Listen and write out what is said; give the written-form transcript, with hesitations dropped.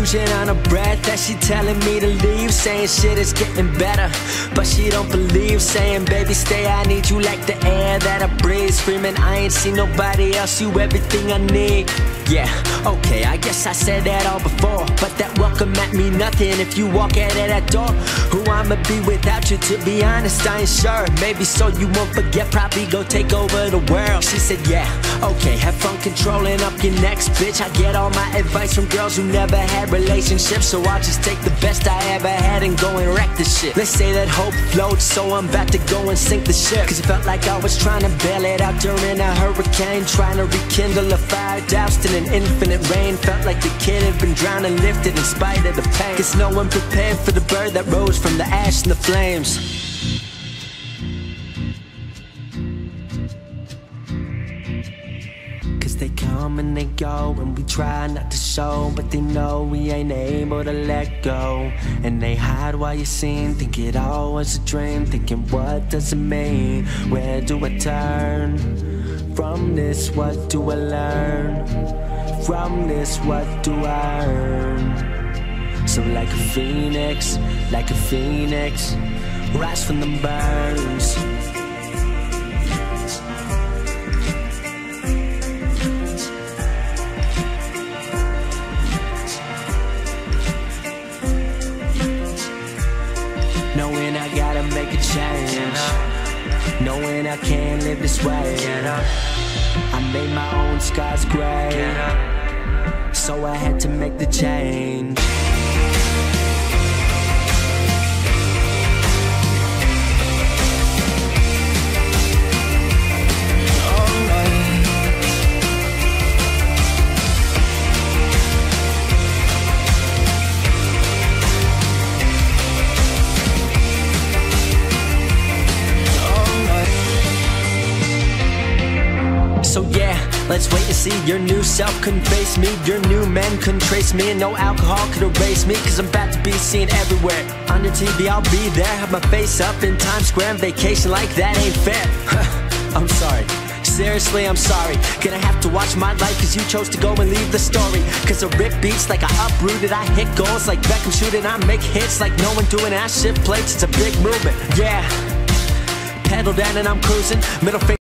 confusion on her breath as she telling me to leave, saying shit is getting better, but she don't believe, saying baby stay, I need you like the air that I breathe, screaming I ain't seen nobody else, you everything I need. Yeah, okay, I guess I said that all before, but that welcome meant me nothing if you walk out of that door. Who I'ma be without you, to be honest, I ain't sure. Maybe so you won't forget, probably go take over the world. She said yeah, okay, have fun controlling up your next bitch. I get all my advice from girls who never had relationships, so I'll just take the best I ever had and go and wreck the shit. Let's say that hope floats, so I'm about to go and sink the ship, cause it felt like I was trying to bail it out during a hurricane, trying to rekindle a fire doused in an infinite rain. Felt like the kid had been drowned and lifted in spite of the pain, cause no one prepared for the bird that rose from the ash and the flames. Cause they come and they go, and we try not to show, but they know we ain't able to let go. And they hide while you're seen, think it all was a dream, thinking what does it mean? Where do I turn? From this, what do I learn? From this, what do I earn? So like a phoenix, rise from the burns. Knowing I gotta make a change, knowing I can't live this way. I made my own skies gray, so I had to make the change. So yeah, let's wait and see. Your new self couldn't face me, your new men couldn't trace me, and no alcohol could erase me, cause I'm about to be seen everywhere. On your TV I'll be there, have my face up in Times Square on vacation like that ain't fair. I'm sorry, seriously I'm sorry. Gonna have to watch my life cause you chose to go and leave the story. Cause I rip beats like I uprooted, I hit goals like Beckham shooting, I make hits like no one doing, I shift plates, it's a big movement. Yeah, pedal down and I'm cruising, middle finger